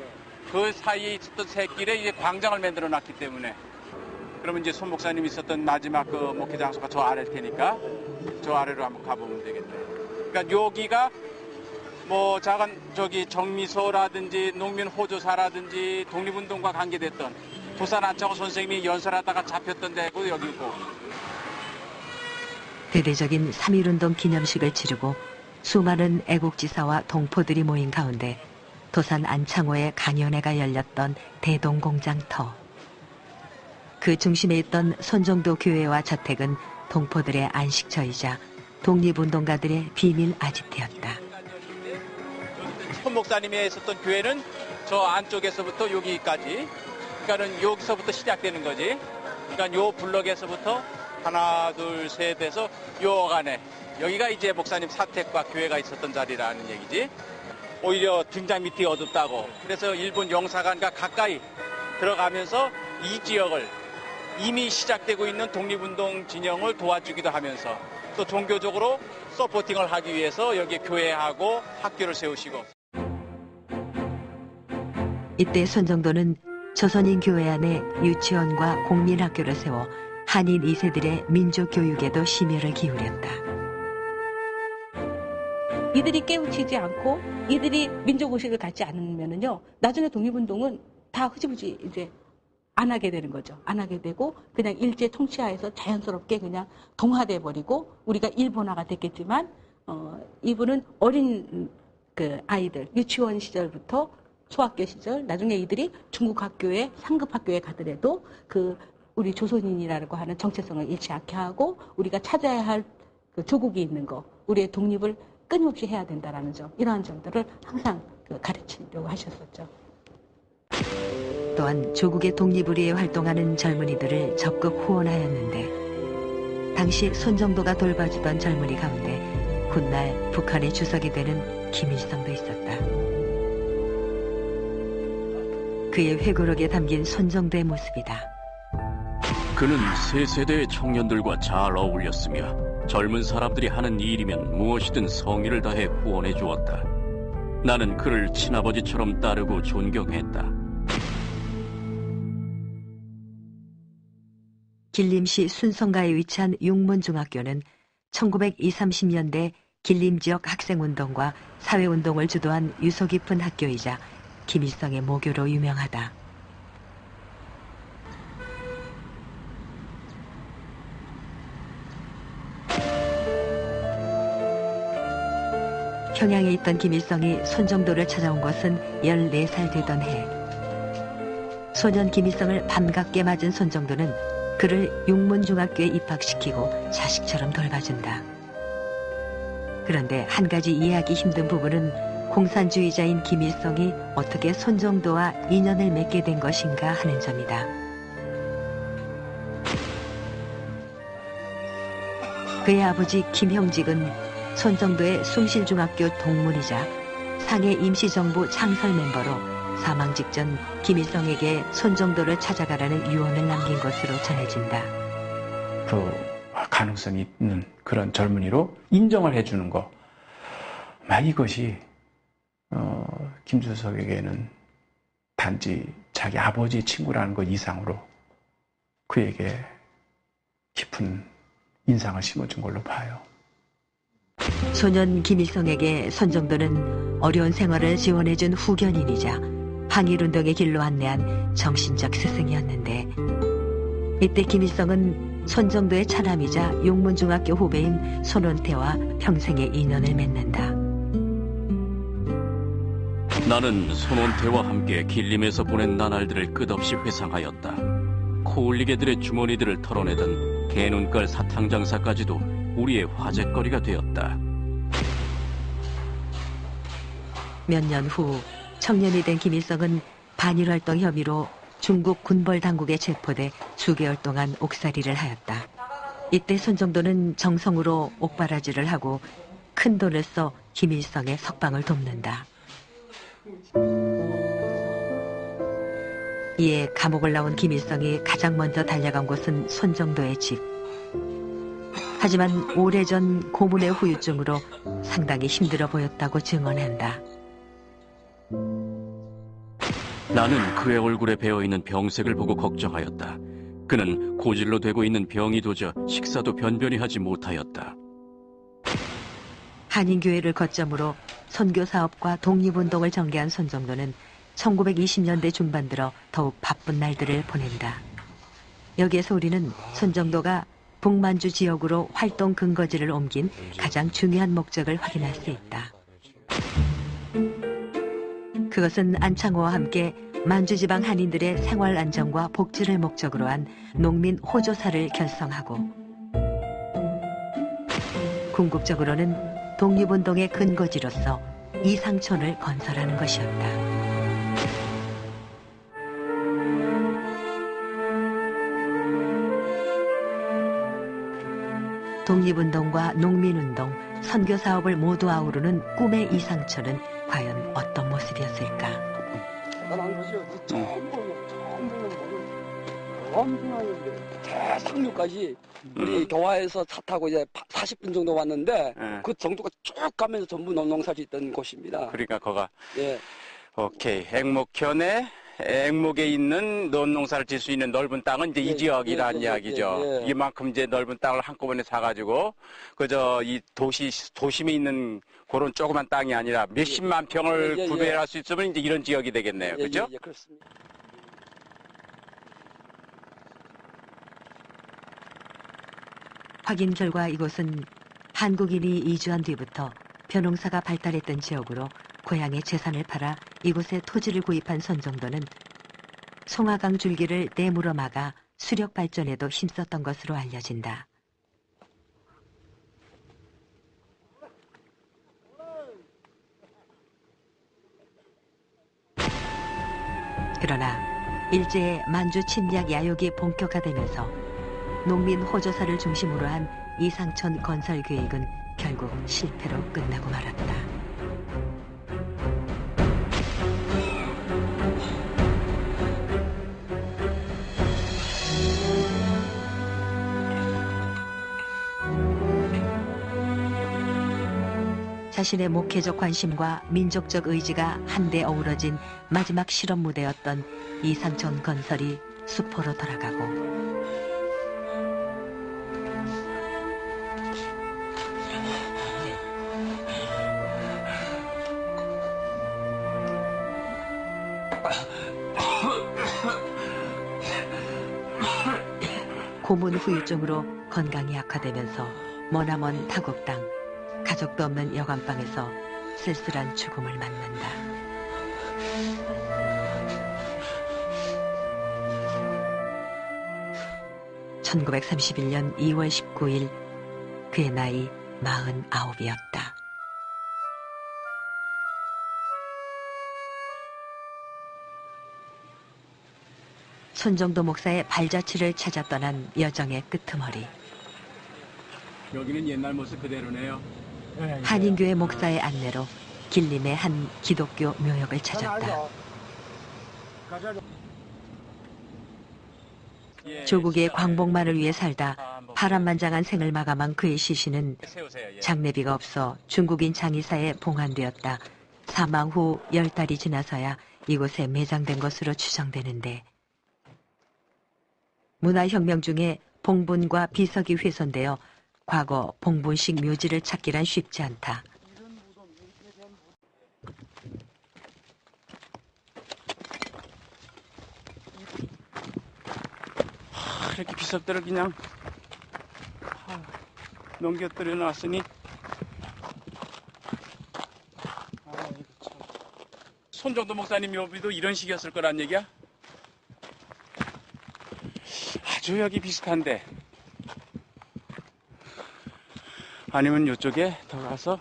그 사이에 있었던 샛길에 이제 광장을 만들어 놨기 때문에 그러면 이제 손 목사님이 있었던 마지막 그 목회 장소가 저 아래일 테니까 저 아래로 한번 가보면 되겠네. 그러니까 여기가 뭐 작은 저기 정미소라든지 농민 호조사라든지 독립운동과 관계됐던 부산 안창호 선생님이 연설하다가 잡혔던 데고 여기고. 대대적인 3.1운동 기념식을 치르고 수많은 애국지사와 동포들이 모인 가운데 도산 안창호의 강연회가 열렸던 대동공장터. 그 중심에 있던 손정도 교회와 저택은 동포들의 안식처이자 독립운동가들의 비밀 아지트였다. 손 목사님이 있었던 교회는 저 안쪽에서부터 여기까지, 그러니까는 여기서부터 시작되는 거지. 그러니까 요 블럭에서부터 하나, 둘, 셋 해서 요 안에 여기가 이제 목사님 사택과 교회가 있었던 자리라는 얘기지. 오히려 등장 밑이 어둡다고. 그래서 일본 영사관과 가까이 들어가면서 이 지역을 이미 시작되고 있는 독립운동 진영을 도와주기도 하면서 또 종교적으로 서포팅을 하기 위해서 여기 교회하고 학교를 세우시고. 이때 손정도는 조선인 교회 안에 유치원과 공민학교를 세워 한인 2세들의 민족교육에도 심혈을 기울였다. 이들이 깨우치지 않고 이들이 민족의식을 갖지 않으면은요, 나중에 독립운동은 다 흐지부지 이제 안 하게 되는 거죠. 안 하게 되고 그냥 일제 통치하에서 자연스럽게 그냥 동화돼 버리고 우리가 일본화가 됐겠지만 이분은 어린 그 아이들 유치원 시절부터 소학교 시절 나중에 이들이 중국 학교에 상급 학교에 가더라도 그 우리 조선인이라고 하는 정체성을 잃지 않게 하고 우리가 찾아야 할 그 조국이 있는 거, 우리의 독립을 끊임없이 해야 된다라는 점, 이러한 점들을 항상 가르치려고 하셨었죠. 또한 조국의 독립을 위해 활동하는 젊은이들을 적극 후원하였는데 당시 손정도가 돌봐주던 젊은이 가운데 훗날 북한의 주석이 되는 김일성도 있었다. 그의 회고록에 담긴 손정도의 모습이다. 그는 새 세대의 청년들과 잘 어울렸으며 젊은 사람들이 하는 일이면 무엇이든 성의를 다해 후원해 주었다. 나는 그를 친아버지처럼 따르고 존경했다. 길림시 순성가에 위치한 용문중학교는 1920, 30년대 길림 지역 학생운동과 사회운동을 주도한 유서 깊은 학교이자 김일성의 모교로 유명하다. 평양에 있던 김일성이 손정도를 찾아온 것은 14살 되던 해. 소년 김일성을 반갑게 맞은 손정도는 그를 용문중학교에 입학시키고 자식처럼 돌봐준다. 그런데 한 가지 이해하기 힘든 부분은 공산주의자인 김일성이 어떻게 손정도와 인연을 맺게 된 것인가 하는 점이다. 그의 아버지 김형직은 손정도의 숭실중학교 동문이자 상해 임시정부 창설 멤버로 사망 직전 김일성에게 손정도를 찾아가라는 유언을 남긴 것으로 전해진다. 그 가능성이 있는 그런 젊은이로 인정을 해주는 거, 이것이 김주석에게는 단지 자기 아버지의 친구라는 것 이상으로 그에게 깊은 인상을 심어준 걸로 봐요. 소년 김일성에게 손정도는 어려운 생활을 지원해준 후견인이자 항일운동의 길로 안내한 정신적 스승이었는데 이때 김일성은 손정도의 차남이자 용문중학교 후배인 손원태와 평생의 인연을 맺는다. 나는 손원태와 함께 길림에서 보낸 나날들을 끝없이 회상하였다. 코올리개들의 주머니들을 털어내던 개눈깔 사탕장사까지도 우리의 화제거리가 되었다. 몇 년 후 청년이 된 김일성은 반일활동 혐의로 중국 군벌 당국에 체포돼 수개월 동안 옥살이를 하였다. 이때 손정도는 정성으로 옥바라지를 하고 큰 돈을 써 김일성의 석방을 돕는다. 이에 감옥을 나온 김일성이 가장 먼저 달려간 곳은 손정도의 집. 하지만 오래전 고문의 후유증으로 상당히 힘들어 보였다고 증언한다. 나는 그의 얼굴에 배어있는 병색을 보고 걱정하였다. 그는 고질로 되고 있는 병이 도져 식사도 변변히 하지 못하였다. 한인교회를 거점으로 선교사업과 독립운동을 전개한 손정도는 1920년대 중반 들어 더욱 바쁜 날들을 보낸다. 여기에서 우리는 손정도가 북만주 지역으로 활동 근거지를 옮긴 가장 중요한 목적을 확인할 수 있다. 그것은 안창호와 함께 만주지방 한인들의 생활 안정과 복지를 목적으로 한 농민 호조사를 결성하고 궁극적으로는 독립운동의 근거지로서 이상촌을 건설하는 것이었다. 독립운동과 농민운동, 선교사업을 모두 아우르는 꿈의 이상촌은 과연 어떤 모습이었을까? 대단한 거죠. 전부 대상류까지 우리 교화에서 차 타고 이제 40분 정도 왔는데 그 정도가 쭉 가면서 전부 농사짓던 곳입니다. 그러니까 거가 예. 오케이. 행목현의 앵목에 있는 논농사를 질 수 있는 넓은 땅은 이제 이 지역이라는 이야기죠. 이만큼 이제 넓은 땅을 한꺼번에 사가지고 그저 이 도심에 있는 그런 조그만 땅이 아니라 몇십만 평을 구매할 수 있으면 이제 이런 지역이 되겠네요. 그죠? 예, 그렇습니다. 확인 결과 이곳은 한국인이 이주한 뒤부터 벼농사가 발달했던 지역으로 고향의 재산을 팔아 이곳에 토지를 구입한 선정도는 송화강 줄기를 댐으로 막아 수력 발전에도 힘썼던 것으로 알려진다. 그러나 일제의 만주 침략 야욕이 본격화되면서 농민 호조사를 중심으로 한 이상촌 건설 계획은 결국 실패로 끝나고 말았다. 자신의 목회적 관심과 민족적 의지가 한데 어우러진 마지막 실험 무대였던 이상촌 건설이 수포로 돌아가고 고문 후유증으로 건강이 악화되면서 머나먼 타국 땅, 가족도 없는 여관방에서 쓸쓸한 죽음을 맞는다. (1931년 2월 19일) 그의 나이 49이었다. 손정도 목사의 발자취를 찾아 떠난 여정의 끄트머리. 여기는 옛날 모습 그대로네요. 한인교회 목사의 안내로 길림의 한 기독교 묘역을 찾았다. 조국의 광복만을 위해 살다 파란만장한 생을 마감한 그의 시신은 장례비가 없어 중국인 장의사에 봉안되었다. 사망 후 10달이 지나서야 이곳에 매장된 것으로 추정되는데 문화혁명 중에 봉분과 비석이 훼손되어 과거 봉분식 묘지를 찾기란 쉽지 않다. 이렇게 비석들을 그냥 넘겨뜨려 놨으니 손정도 목사님 묘비도 이런 식이었을 거란 얘기야? 아주 여기 비슷한데 아니면 이쪽에 더 가서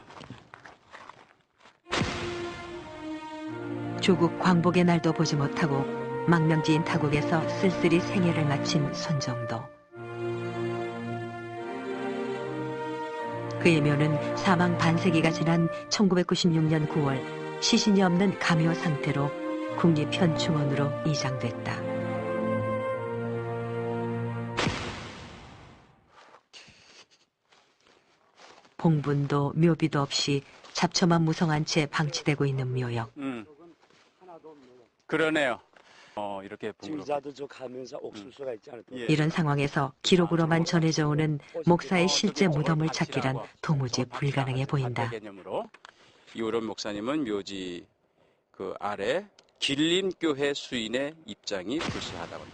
조국 광복의 날도 보지 못하고 망명지인 타국에서 쓸쓸히 생애를 마친 손정도. 그의 묘는 사망 반세기가 지난 1996년 9월 시신이 없는 감효 상태로 국립현충원으로 이장됐다. 봉분도 묘비도 없이 잡초만 무성한 채 방치되고 있는 묘역. 그러네요. 이렇게 증자도 저 가면서 옥수수가 있지 않을까? 이런 상황에서 기록으로만 전해져 오는 목사의 실제 무덤을 찾기란 도무지 불가능해 보인다. 개념으로 이오론 목사님은 묘지 그 아래 길림교회 수인의 입장이 불시하다고.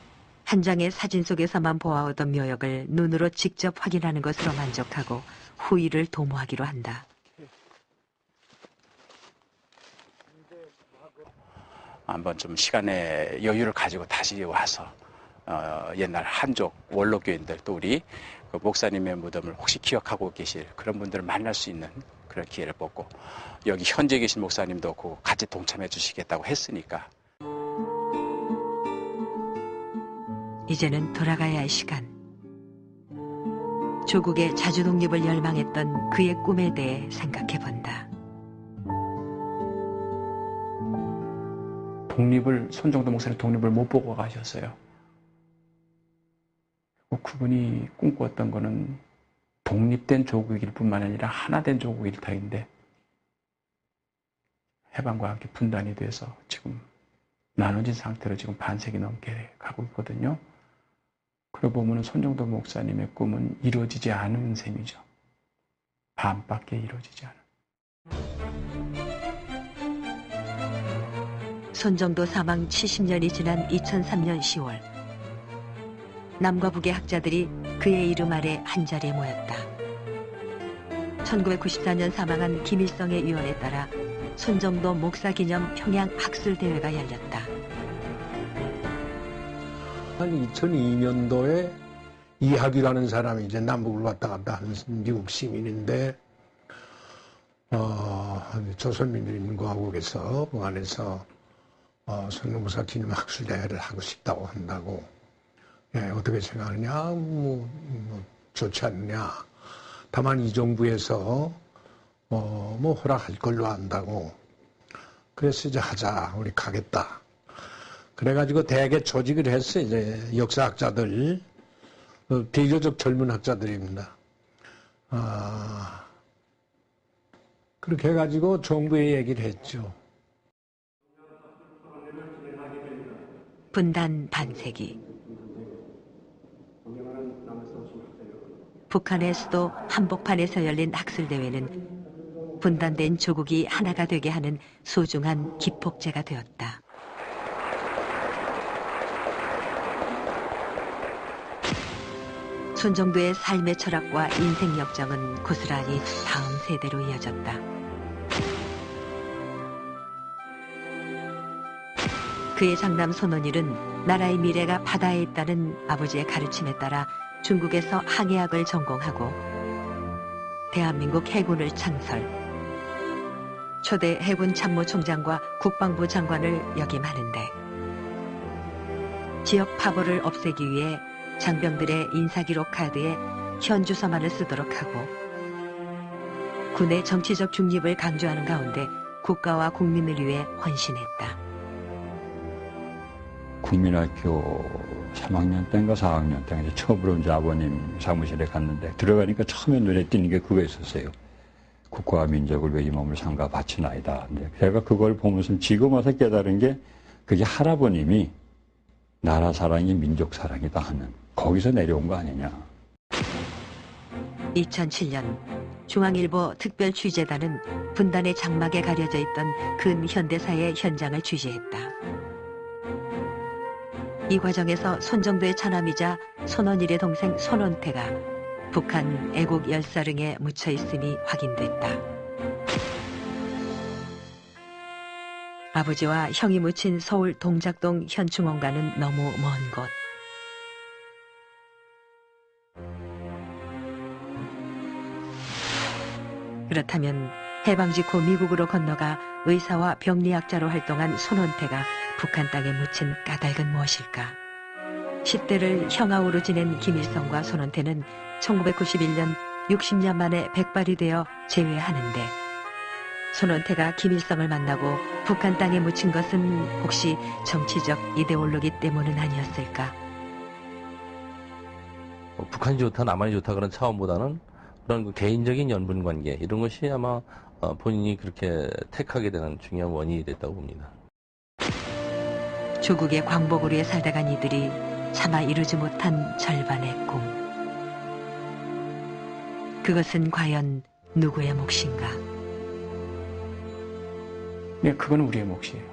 한 장의 사진 속에서만 보아오던 묘역을 눈으로 직접 확인하는 것으로 만족하고 후일을 도모하기로 한다. 한번 좀 시간의 여유를 가지고 다시 와서 옛날 한족 원로교인들 또 우리 그 목사님의 무덤을 혹시 기억하고 계실 그런 분들을 만날 수 있는 그런 기회를 뽑고 여기 현재 계신 목사님도 그 같이 동참해 주시겠다고 했으니까 이제는 돌아가야 할 시간. 조국의 자주독립을 열망했던 그의 꿈에 대해 생각해본다. 손정도 목사님 독립을 못 보고 가셨어요. 그분이 꿈꾸었던 거는 독립된 조국일 뿐만 아니라 하나된 조국일 터인데 해방과 함께 분단이 돼서 지금 나눠진 상태로 지금 반세기 넘게 가고 있거든요. 그러고 보면 손정도 목사님의 꿈은 이루어지지 않은 셈이죠. 반밖에 이루어지지 않은. 손정도 사망 70년이 지난 2003년 10월 남과 북의 학자들이 그의 이름 아래 한자리에 모였다. 1994년 사망한 김일성의 유언에 따라 손정도 목사 기념 평양 학술 대회가 열렸다. 한 2002년도에 이학유라는 사람이 이제 남북을 왔다 갔다 하는 미국 시민인데, 조선민주인민공화국에서 북한에서 손정목사 기념 학술 대회를 하고 싶다고 한다고. 예, 어떻게 생각하느냐? 뭐 좋지 않느냐? 다만 이 정부에서 뭐 허락할 걸로 한다고. 그래서 이제 하자, 우리 가겠다. 그래가지고 대개 조직을 했어. 이제 역사학자들, 비교적 젊은 학자들입니다. 그렇게 해가지고 정부에 얘기를 했죠. 분단 반세기. 북한의 수도 한복판에서 열린 학술대회는 분단된 조국이 하나가 되게 하는 소중한 기폭제가 되었다. 손정도의 삶의 철학과 인생 역정은 고스란히 다음 세대로 이어졌다. 그의 장남 손원일은 나라의 미래가 바다에 있다는 아버지의 가르침에 따라 중국에서 항해학을 전공하고 대한민국 해군을 창설, 초대 해군 참모총장과 국방부 장관을 역임하는데 지역 파벌을 없애기 위해 장병들의 인사기록 카드에 현 주소만을 쓰도록 하고 군의 정치적 중립을 강조하는 가운데 국가와 국민을 위해 헌신했다. 국민학교 3학년 때인가 4학년 때 이제 처음으로 이제 아버님 사무실에 갔는데 들어가니까 처음에 눈에 띄는 게 그거 있었어요. 국가와 민족을 위해 이 몸을 상가 바치나이다. 근데 제가 그걸 보면서 지금 와서 깨달은 게 그게 할아버님이 나라 사랑이 민족 사랑이다 하는 거기서 내려온 거 아니냐. 2007년 중앙일보 특별취재단은 분단의 장막에 가려져 있던 근현대사의 현장을 취재했다. 이 과정에서 손정도의 차남이자 손원일의 동생 손원태가 북한 애국 열사릉에 묻혀 있음이 확인됐다. 아버지와 형이 묻힌 서울 동작동 현충원과는 너무 먼 곳. 그렇다면 해방 직후 미국으로 건너가 의사와 병리학자로 활동한 손원태가 북한 땅에 묻힌 까닭은 무엇일까? 10대를 형아우로 지낸 김일성과 손원태는 1991년 60년 만에 백발이 되어 재회하는데 손원태가 김일성을 만나고 북한 땅에 묻힌 것은 혹시 정치적 이데올로기 때문은 아니었을까? 북한이 좋다, 남한이 좋다 그런 차원보다는 그런 그 개인적인 연분 관계 이런 것이 아마 본인이 그렇게 택하게 되는 중요한 원인이 됐다고 봅니다. 조국의 광복으로 살다 간 이들이 차마 이루지 못한 절반의 꿈. 그것은 과연 누구의 몫인가? 네, 그건 우리의 몫이에요.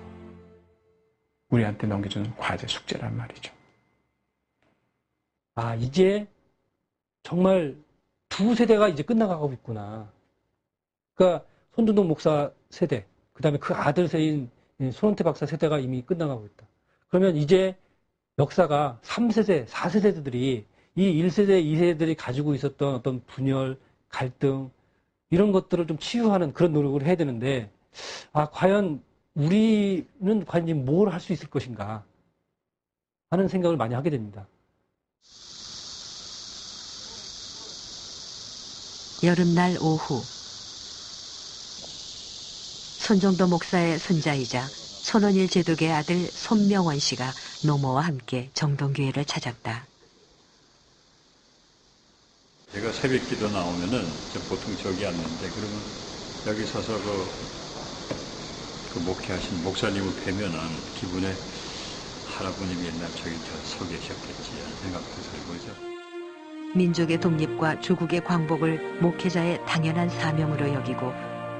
우리한테 넘겨주는 과제, 숙제란 말이죠. 아, 이제 정말 두 세대가 이제 끝나가고 있구나. 그러니까 손정도 목사 세대, 그 다음에 그 아들 세인 손원태 박사 세대가 이미 끝나가고 있다. 그러면 이제 역사가 3세대, 4세대들이 이 1세대, 2세대들이 가지고 있었던 어떤 분열, 갈등 이런 것들을 좀 치유하는 그런 노력을 해야 되는데 아, 과연 우리는 과연 뭘 할 수 있을 것인가 하는 생각을 많이 하게 됩니다. 여름날 오후 손정도 목사의 손자이자 손원일 제독의 아들 손명원 씨가 노모와 함께 정동교회를 찾았다. 제가 새벽기도 나오면은 보통 저기 앉는데 그러면 여기 서서 그 목회하신 목사님을 뵈면은 기분에 할아버님이 옛날 저기 서 계셨겠지 하는 생각도 들고 이제. 민족의 독립과 조국의 광복을 목회자의 당연한 사명으로 여기고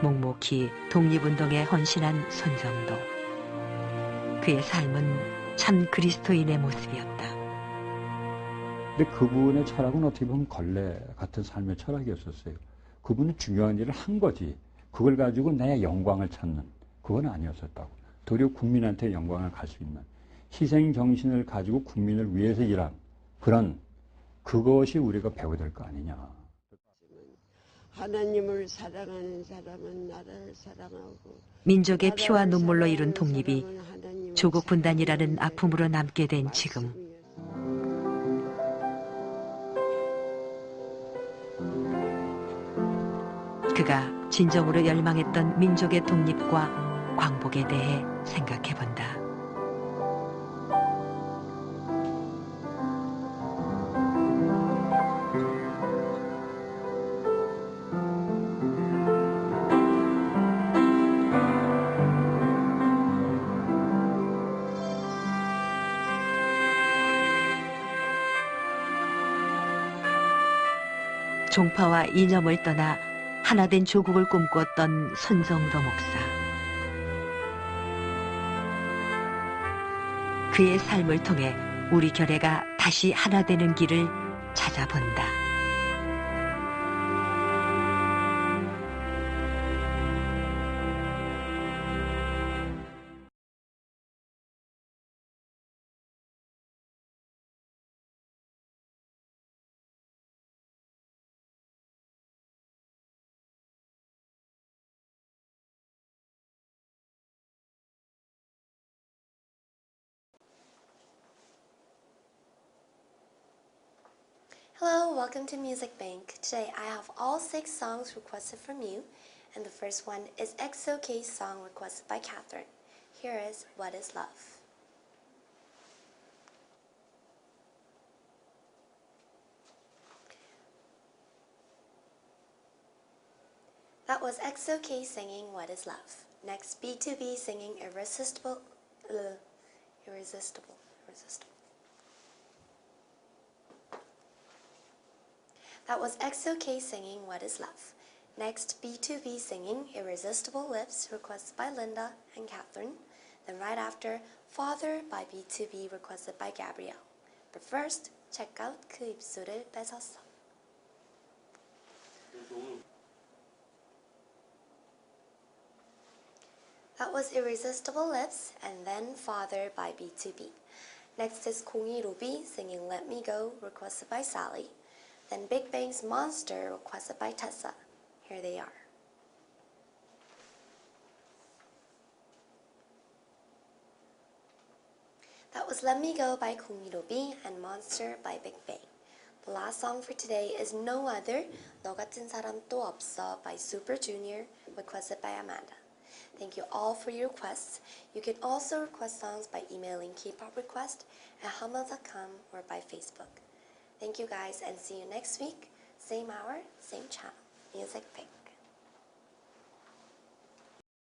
묵묵히 독립운동에 헌신한 손정도. 그의 삶은 참 그리스도인의 모습이었다. 근데 그분의 철학은 어떻게 보면 걸레 같은 삶의 철학이었었어요. 그분은 중요한 일을 한 거지. 그걸 가지고 내 영광을 찾는 그건 아니었었다고. 도리어 국민한테 영광을 갈 수 있는 희생 정신을 가지고 국민을 위해서 일한 그런 그것이 우리가 배워야 될 거 아니냐. 하나님을 사랑하는 사람은 나라를 사랑하고 민족의 피와 눈물로 이룬 독립이 조국 분단이라는 아픔으로 남게 된 지금. 그가 진정으로 열망했던 민족의 독립과 광복에 대해 생각해본다. 종파와 이념을 떠나 하나된 조국을 꿈꾸었던 손정도 목사. 그의 삶을 통해 우리 결혜가 다시 하나 되는 길을 찾아본다. Hello, welcome to Music Bank. Today I have all 6 songs requested from you, and the first one is XOK's song requested by Catherine. Here is What is Love? That was XOK singing What is Love. Next, B2B singing Irresistible. That was XOK singing What is Love. Next, B2B singing Irresistible Lips, requested by Linda and Catherine. Then right after, Father by B2B, requested by Gabrielle. But first, check out 그 입술을 뺏었어. That was Irresistible Lips, and then Father by B2B. Next is 공이 루비 singing Let Me Go, requested by Sally. Then Big Bang's Monster, requested by Tessa. Here they are. That was Let Me Go by 공이로비 and Monster by Big Bang. The last song for today is No Other, 너 같은 사람 또 없어 by Super Junior, requested by Amanda. Thank you all for your requests. You can also request songs by emailing kpoprequest@hotmail.com or by Facebook. Thank you guys and see you next week. Same hour, same channel. Music Bank.